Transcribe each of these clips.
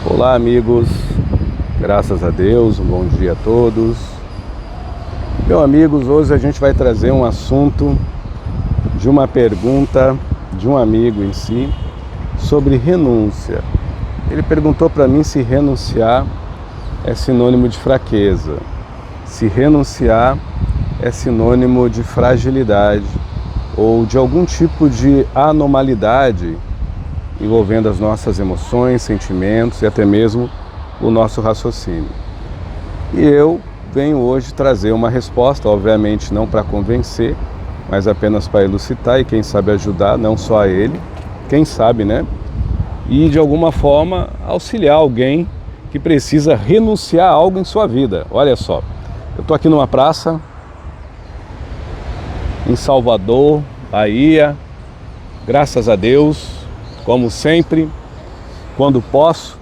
Olá, amigos, graças a Deus, um bom dia a todos. Meus amigos, hoje a gente vai trazer um assunto de uma pergunta de um amigo em si sobre renúncia. Ele perguntou para mim se renunciar é sinônimo de fraqueza, se renunciar é sinônimo de fragilidade ou de algum tipo de anormalidade envolvendo as nossas emoções, sentimentos e até mesmo o nosso raciocínio. E eu venho hoje trazer uma resposta, obviamente não para convencer, mas apenas para elucidar e quem sabe ajudar, não só a ele, quem sabe, né? E de alguma forma auxiliar alguém que precisa renunciar a algo em sua vida. Olha só, eu estou aqui numa praça, em Salvador, Bahia, graças a Deus, como sempre, quando posso,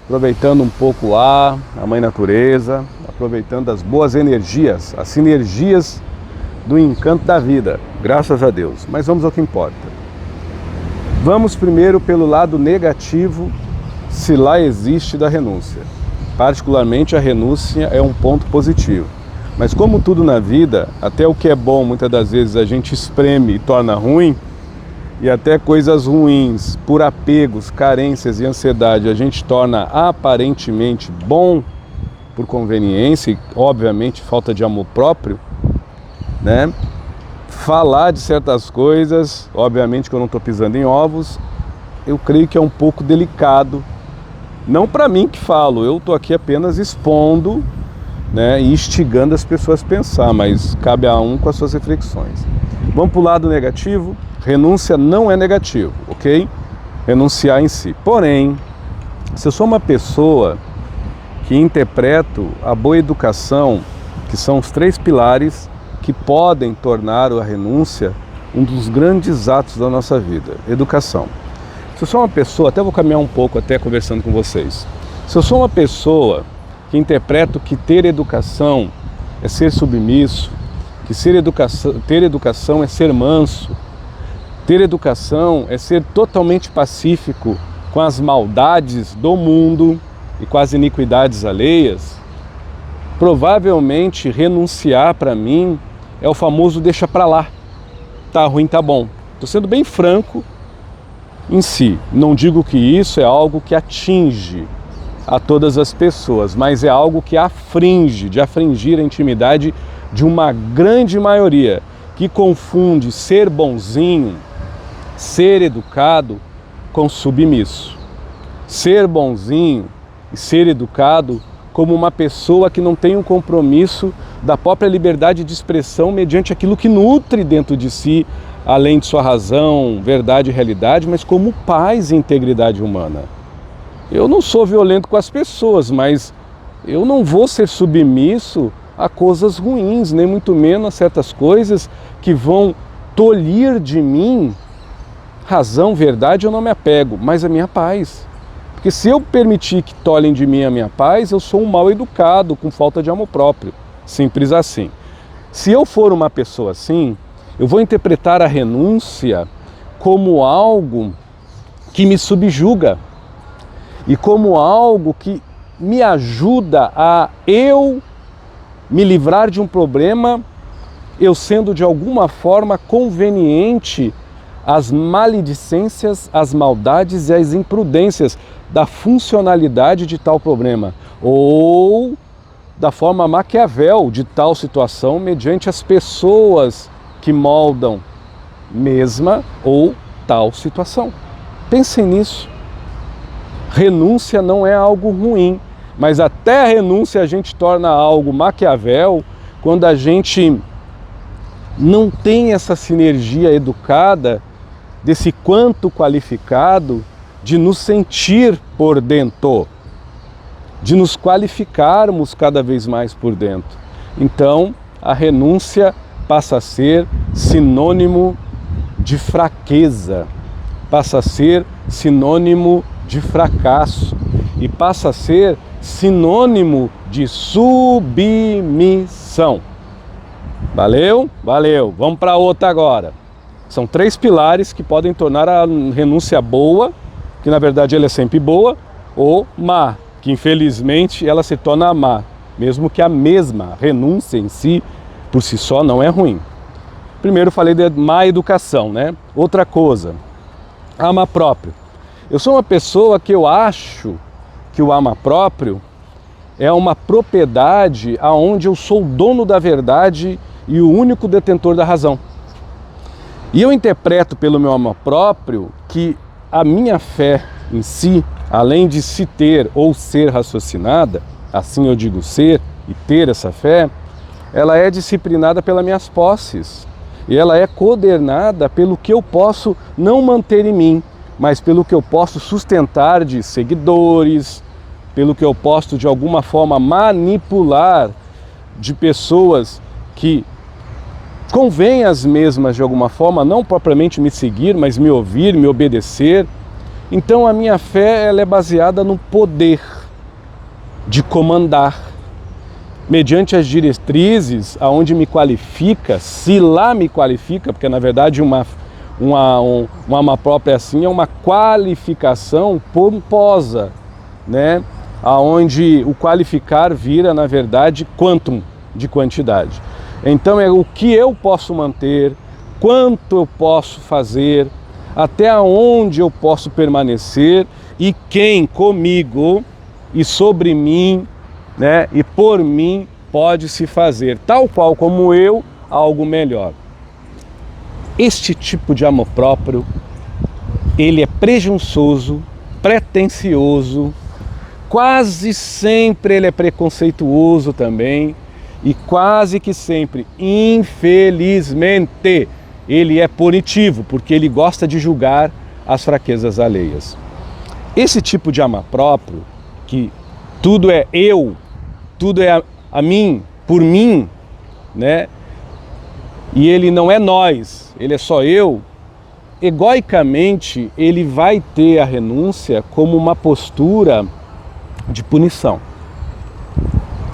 aproveitando um pouco o ar, a mãe natureza, aproveitando as boas energias, as sinergias do encanto da vida, graças a Deus. Mas vamos ao que importa. Vamos primeiro pelo lado negativo, se lá existe, da renúncia. Particularmente a renúncia é um ponto positivo. Mas como tudo na vida, até o que é bom, muitas das vezes a gente espreme e torna ruim, e até coisas ruins, por apegos, carências e ansiedade, a gente torna aparentemente bom por conveniência e, obviamente, falta de amor próprio, né? Falar de certas coisas, obviamente que eu não estou pisando em ovos, eu creio que é um pouco delicado. Não para mim que falo, eu estou aqui apenas expondo, né, e instigando as pessoas a pensar, mas cabe a um com as suas reflexões. Vamos para o lado negativo. Renúncia não é negativo, ok? Renunciar em si. Porém, se eu sou uma pessoa que interpreto a boa educação, que são os 3 pilares que podem tornar a renúncia um dos grandes atos da nossa vida. Educação. Se eu sou uma pessoa, até vou caminhar um pouco até conversando com vocês. Se eu sou uma pessoa que interpreto que ter educação é ser submisso, que ter educação é ser manso, ter educação é ser totalmente pacífico com as maldades do mundo e com as iniquidades alheias, provavelmente renunciar para mim é o famoso deixa para lá, tá ruim, tá bom. Estou sendo bem franco em si, não digo que isso é algo que atinge a todas as pessoas, mas é algo que afringe, de afringir a intimidade de uma grande maioria, que confunde ser bonzinho, ser educado com submisso. Ser bonzinho e ser educado como uma pessoa que não tem um compromisso da própria liberdade de expressão mediante aquilo que nutre dentro de si, além de sua razão, verdade e realidade, mas como paz e integridade humana. Eu não sou violento com as pessoas, mas eu não vou ser submisso a coisas ruins, nem muito menos a certas coisas que vão tolir de mim razão, verdade, eu não me apego, mas a minha paz. Porque se eu permitir que tolhem de mim a minha paz, eu sou um mal educado, com falta de amor próprio. Simples assim. Se eu for uma pessoa assim, eu vou interpretar a renúncia como algo que me subjuga e como algo que me ajuda a eu me livrar de um problema, eu sendo de alguma forma conveniente às maledicências, às maldades e às imprudências da funcionalidade de tal problema, ou da forma Maquiavel de tal situação mediante as pessoas que moldam mesma ou tal situação. Pensem nisso. Renúncia não é algo ruim, mas até a renúncia a gente torna algo Maquiavel quando a gente não tem essa sinergia educada desse quanto qualificado de nos sentir por dentro, de nos qualificarmos cada vez mais por dentro. Então, a renúncia passa a ser sinônimo de fraqueza, passa a ser sinônimo de fracasso e passa a ser sinônimo de submissão. Valeu? Valeu. Vamos para outra agora. São 3 pilares que podem tornar a renúncia boa, que na verdade ela é sempre boa, ou má, que infelizmente ela se torna má, mesmo que a mesma renúncia em si, por si só, não é ruim. Primeiro falei de má educação, né? Outra coisa, ama próprio. Eu sou uma pessoa que eu acho que o ama próprio é uma propriedade aonde eu sou o dono da verdade e o único detentor da razão. E eu interpreto pelo meu amor próprio que a minha fé em si, além de se ter ou ser raciocinada, assim eu digo ser e ter essa fé, ela é disciplinada pelas minhas posses. E ela é coordenada pelo que eu posso não manter em mim, mas pelo que eu posso sustentar de seguidores, pelo que eu posso de alguma forma manipular de pessoas que convém as mesmas de alguma forma, não propriamente me seguir, mas me ouvir, me obedecer. Então a minha fé ela é baseada no poder de comandar, mediante as diretrizes aonde me qualifica, se lá me qualifica, porque na verdade uma alma própria assim é uma qualificação pomposa, né? Aonde o qualificar vira na verdade quantum, de quantidade. Então é o que eu posso manter, quanto eu posso fazer, até onde eu posso permanecer e quem comigo e sobre mim, né, e por mim pode se fazer, tal qual como eu, algo melhor. Este tipo de amor próprio, ele é presunçoso, pretensioso, quase sempre ele é preconceituoso também, e quase que sempre, infelizmente, ele é punitivo, porque ele gosta de julgar as fraquezas alheias. Esse tipo de amor próprio, que tudo é eu, tudo é a mim, por mim, né? E ele não é nós, ele é só eu, egoicamente ele vai ter a renúncia como uma postura de punição.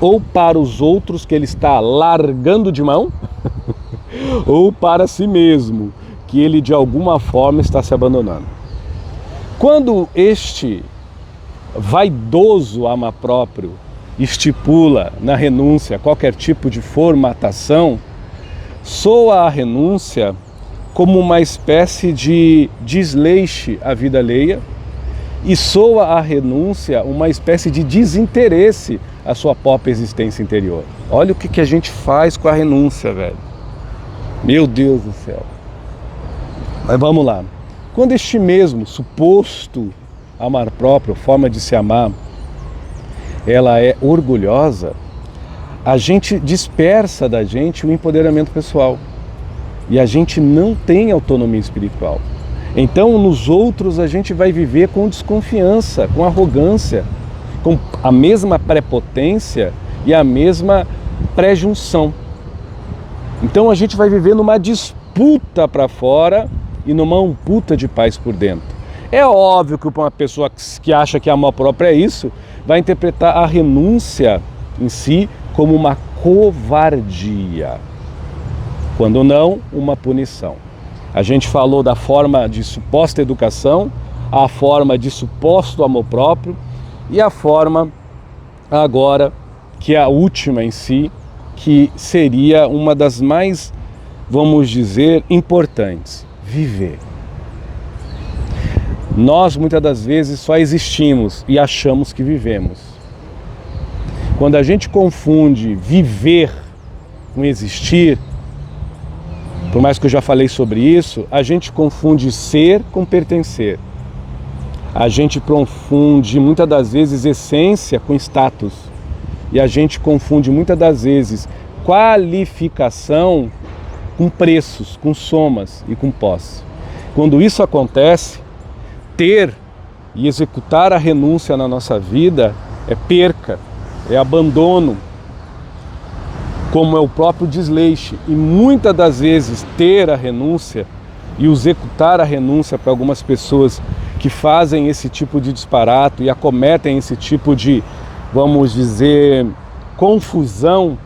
Ou para os outros que ele está largando de mão, ou para si mesmo, que ele de alguma forma está se abandonando. Quando este vaidoso ama próprio estipula na renúncia qualquer tipo de formatação, soa a renúncia como uma espécie de desleixo à vida alheia e soa a renúncia uma espécie de desinteresse à sua própria existência interior. Olha o que a gente faz com a renúncia, velho. Meu Deus do céu. Mas vamos lá. Quando este mesmo suposto amar próprio, forma de se amar, ela é orgulhosa, a gente dispersa da gente o empoderamento pessoal. E a gente não tem autonomia espiritual. Então, nos outros, a gente vai viver com desconfiança, com arrogância, com a mesma prepotência e a mesma prejunção. Então, a gente vai viver numa disputa para fora e numa amputa de paz por dentro. É óbvio que uma pessoa que acha que amor próprio é isso, vai interpretar a renúncia em si como uma covardia, quando não, uma punição. A gente falou da forma de suposta educação, a forma de suposto amor próprio e a forma agora, que é a última em si, que seria uma das mais, vamos dizer, importantes: viver. Nós muitas das vezes só existimos e achamos que vivemos. Quando a gente confunde viver com existir, por mais que eu já falei sobre isso, a gente confunde ser com pertencer. A gente confunde muitas das vezes essência com status. E a gente confunde muitas das vezes qualificação com preços, com somas e com posse. Quando isso acontece, ter e executar a renúncia na nossa vida é perca, é abandono, como é o próprio desleixo. E muitas das vezes ter a renúncia e executar a renúncia para algumas pessoas que fazem esse tipo de disparate e acometem esse tipo de, vamos dizer, confusão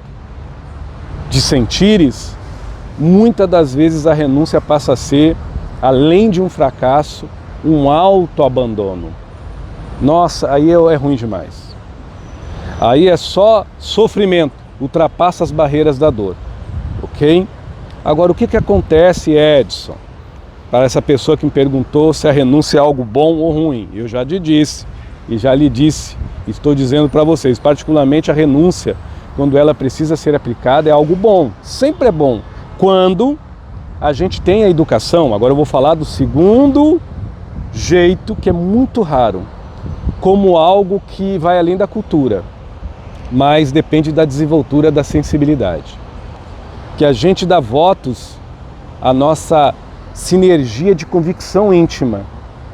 de sentires, muitas das vezes a renúncia passa a ser, além de um fracasso, um autoabandono. nossa, aí é ruim demais. Aí é só sofrimento, ultrapassa as barreiras da dor, ok? Agora, o que acontece, Edson, para essa pessoa que me perguntou se a renúncia é algo bom ou ruim? Eu já lhe disse, estou dizendo para vocês, particularmente a renúncia, quando ela precisa ser aplicada, é algo bom, sempre é bom. Quando a gente tem a educação, agora eu vou falar do segundo jeito, que é muito raro, como algo que vai além da cultura, mas depende da desenvoltura da sensibilidade. Que a gente dá votos à nossa sinergia de convicção íntima,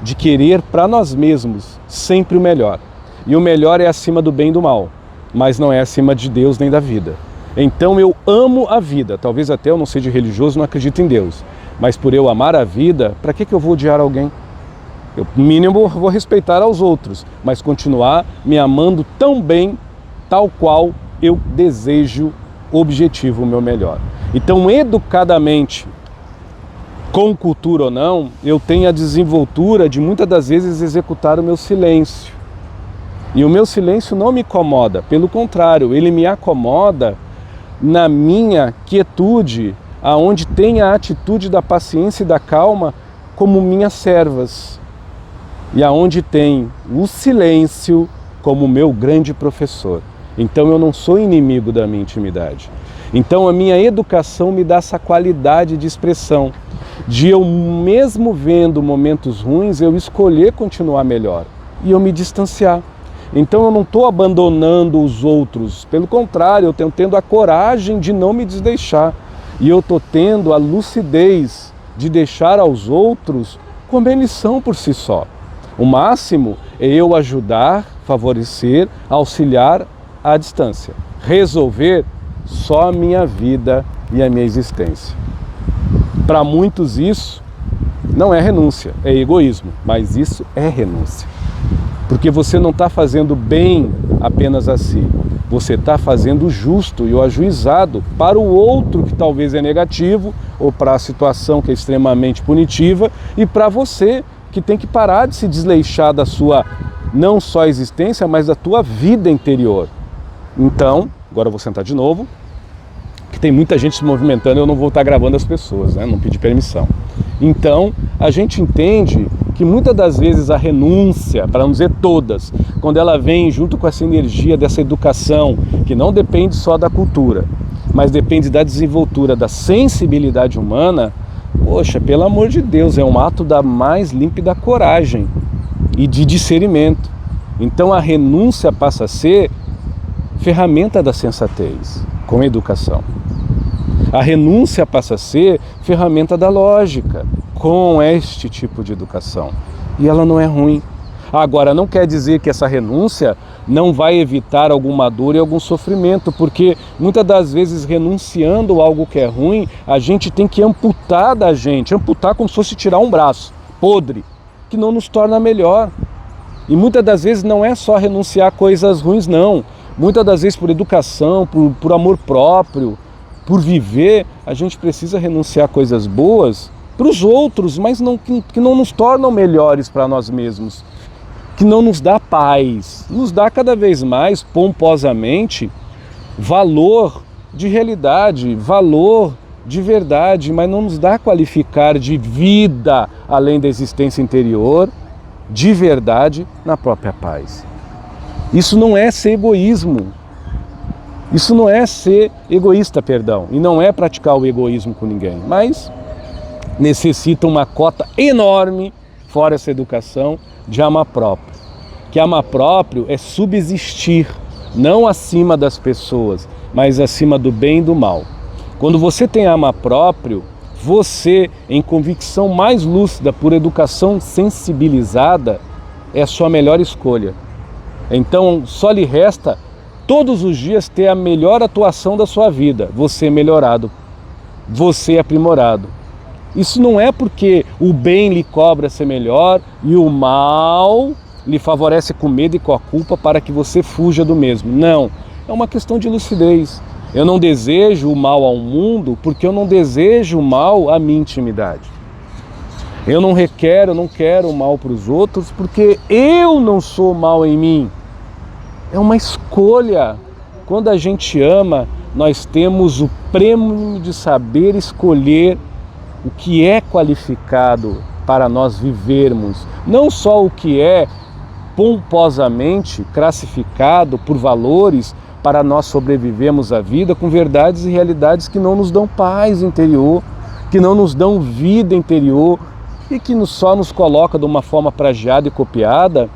de querer para nós mesmos sempre o melhor. E o melhor é acima do bem e do mal, mas não é acima de Deus nem da vida. Então eu amo a vida, talvez até eu não seja religioso, não acredito em Deus, mas por eu amar a vida, para que eu vou odiar alguém? Eu, no mínimo, vou respeitar aos outros, mas continuar me amando tão bem, tal qual eu desejo, objetivo o meu melhor. Então, educadamente, com cultura ou não, eu tenho a desenvoltura de muitas das vezes executar o meu silêncio. E o meu silêncio não me incomoda, pelo contrário, ele me acomoda na minha quietude, aonde tem a atitude da paciência e da calma como minhas servas. E aonde tem o silêncio como meu grande professor. Então eu não sou inimigo da minha intimidade. Então a minha educação me dá essa qualidade de expressão, de eu mesmo vendo momentos ruins, eu escolher continuar melhor e eu me distanciar. Então eu não estou abandonando os outros, pelo contrário, eu estou tendo a coragem de não me desdeixar. E eu estou tendo a lucidez de deixar aos outros como eles são por si só. O máximo é eu ajudar, favorecer, auxiliar à distância. Resolver só a minha vida e a minha existência. Para muitos isso não é renúncia, é egoísmo, mas isso é renúncia. Porque você não está fazendo bem apenas a si, você está fazendo o justo e o ajuizado para o outro que talvez é negativo, ou para a situação que é extremamente punitiva, e para você que tem que parar de se desleixar da sua não só existência, mas da tua vida interior. Então, agora eu vou sentar de novo, que tem muita gente se movimentando, eu não vou estar gravando as pessoas, né? Não pedi permissão. Então, a gente entende que muitas das vezes a renúncia, para não dizer todas, quando ela vem junto com essa energia dessa educação, que não depende só da cultura, mas depende da desenvoltura da sensibilidade humana, poxa, pelo amor de Deus, é um ato da mais límpida coragem e de discernimento. Então a renúncia passa a ser ferramenta da sensatez, com a educação. A renúncia passa a ser ferramenta da lógica, com este tipo de educação. E ela não é ruim. Agora, não quer dizer que essa renúncia não vai evitar alguma dor e algum sofrimento, porque muitas das vezes, renunciando a algo que é ruim, a gente tem que amputar da gente, amputar como se fosse tirar um braço podre, que não nos torna melhor. E muitas das vezes não é só renunciar a coisas ruins, não. Muitas das vezes por educação, por amor próprio, por viver, a gente precisa renunciar a coisas boas para os outros, mas que não nos tornam melhores para nós mesmos, que não nos dá paz, nos dá cada vez mais, pomposamente, valor de realidade, valor de verdade, mas não nos dá qualificar de vida além da existência interior, de verdade, na própria paz. Isso não é ser egoísmo. Isso não é ser egoísta, perdão, e não é praticar o egoísmo com ninguém, mas necessita uma cota enorme, fora essa educação, de amar próprio. Que amar próprio é subsistir, não acima das pessoas, mas acima do bem e do mal. Quando você tem amar próprio, você, em convicção mais lúcida, por educação sensibilizada, é a sua melhor escolha. Então, só lhe resta todos os dias ter a melhor atuação da sua vida, você melhorado, você aprimorado. Isso não é porque o bem lhe cobra ser melhor e o mal lhe favorece com medo e com a culpa para que você fuja do mesmo. Não, é uma questão de lucidez. Eu não desejo o mal ao mundo porque eu não desejo o mal à minha intimidade. Eu não quero o mal para os outros porque eu não sou mal em mim. É uma escolha. Quando a gente ama, nós temos o prêmio de saber escolher o que é qualificado para nós vivermos, não só o que é pomposamente classificado por valores para nós sobrevivermos a vida com verdades e realidades que não nos dão paz interior, que não nos dão vida interior e que só nos coloca de uma forma plagiada e copiada,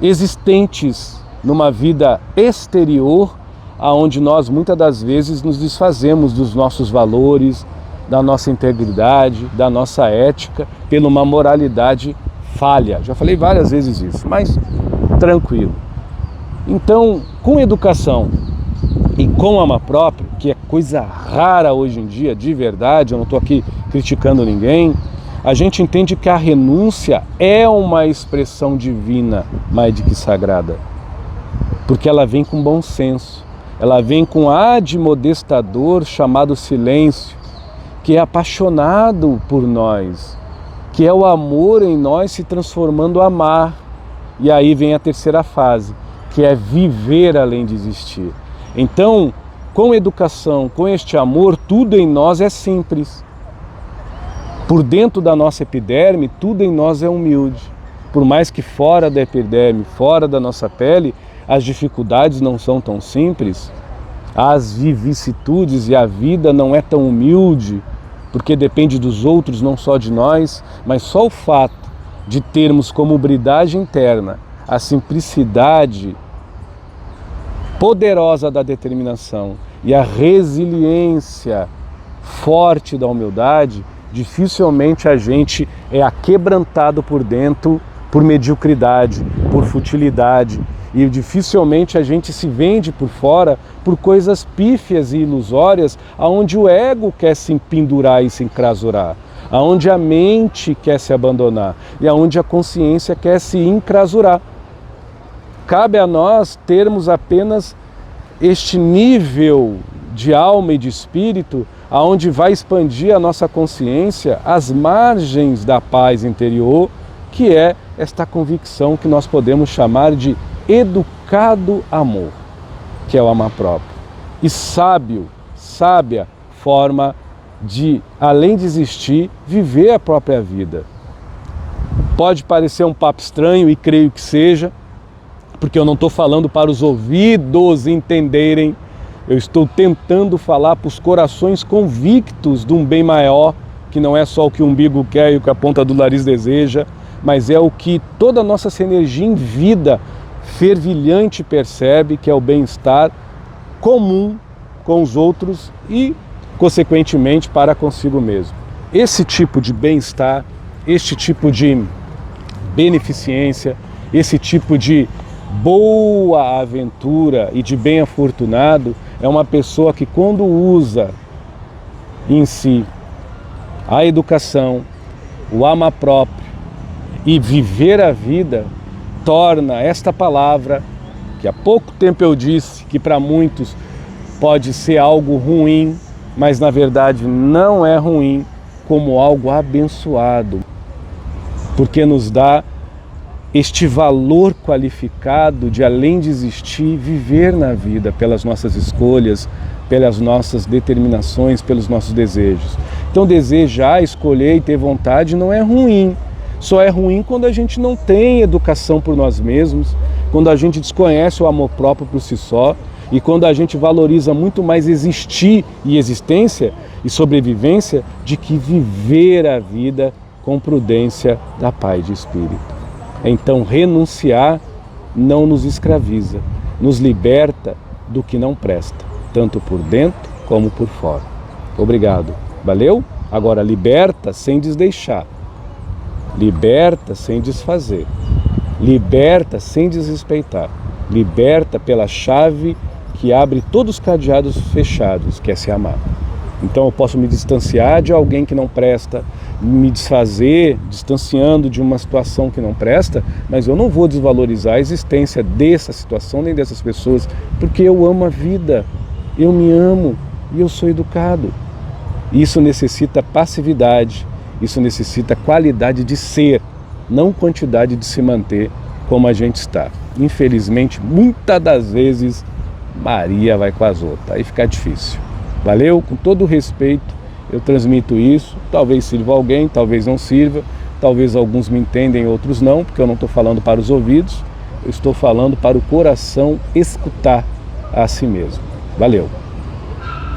existentes numa vida exterior, aonde nós muitas das vezes nos desfazemos dos nossos valores, da nossa integridade, da nossa ética, pela uma moralidade falha. Já falei várias vezes isso, mas tranquilo. Então, com educação e com amor próprio, que é coisa rara hoje em dia, de verdade, eu não estou aqui criticando ninguém, a gente entende que a renúncia é uma expressão divina, mais do que sagrada, porque ela vem com bom senso, ela vem com admodestador chamado silêncio, que é apaixonado por nós, que é o amor em nós se transformando em amar. E aí vem a terceira fase, que é viver além de existir. Então, com educação, com este amor, tudo em nós é simples. Por dentro da nossa epiderme, tudo em nós é humilde. Por mais que fora da epiderme, fora da nossa pele, as dificuldades não são tão simples, as vicissitudes e a vida não é tão humilde, porque depende dos outros, não só de nós, mas só o fato de termos como hibridade interna a simplicidade poderosa da determinação e a resiliência forte da humildade, dificilmente a gente é aquebrantado por dentro por mediocridade, por futilidade, e dificilmente a gente se vende por fora por coisas pífias e ilusórias, aonde o ego quer se pendurar e se encrasurar, aonde a mente quer se abandonar e aonde a consciência quer se encrasurar. Cabe a nós termos apenas este nível de alma e de espírito, aonde vai expandir a nossa consciência às margens da paz interior, que é esta convicção que nós podemos chamar de educado amor, que é o amor próprio, e sábia forma de, além de existir, viver a própria vida. Pode parecer um papo estranho, e creio que seja, porque eu não estou falando para os ouvidos entenderem, eu estou tentando falar para os corações convictos de um bem maior, que não é só o que o umbigo quer e o que a ponta do nariz deseja, mas é o que toda a nossa energia em vida fervilhante percebe, que é o bem-estar comum com os outros e, consequentemente, para consigo mesmo. Esse tipo de bem-estar, este tipo de beneficência, esse tipo de boa aventura e de bem-afortunado é uma pessoa que, quando usa em si a educação, o amor próprio e viver a vida, torna esta palavra, que há pouco tempo eu disse que para muitos pode ser algo ruim, mas na verdade não é ruim, como algo abençoado, porque nos dá este valor qualificado de, além de existir, viver na vida pelas nossas escolhas, pelas nossas determinações, pelos nossos desejos. Então desejar, escolher e ter vontade não é ruim. Só é ruim quando a gente não tem educação por nós mesmos, quando a gente desconhece o amor próprio por si só e quando a gente valoriza muito mais existir e existência e sobrevivência de que viver a vida com prudência da paz de espírito. Então renunciar não nos escraviza, nos liberta do que não presta, tanto por dentro como por fora. Obrigado. Valeu? Agora liberta sem desdeixar. Liberta sem desfazer, liberta sem desrespeitar, liberta pela chave que abre todos os cadeados fechados, que é se amar. Então eu posso me distanciar de alguém que não presta, me desfazer, distanciando de uma situação que não presta, mas eu não vou desvalorizar a existência dessa situação nem dessas pessoas, porque eu amo a vida, eu me amo e eu sou educado. Isso necessita passividade Isso necessita qualidade de ser, não quantidade de se manter como a gente está. Infelizmente, muitas das vezes, Maria vai com as outras, aí fica difícil. Valeu? Com todo o respeito, eu transmito isso, talvez sirva alguém, talvez não sirva, talvez alguns me entendem, outros não, porque eu não estou falando para os ouvidos, eu estou falando para o coração escutar a si mesmo. Valeu!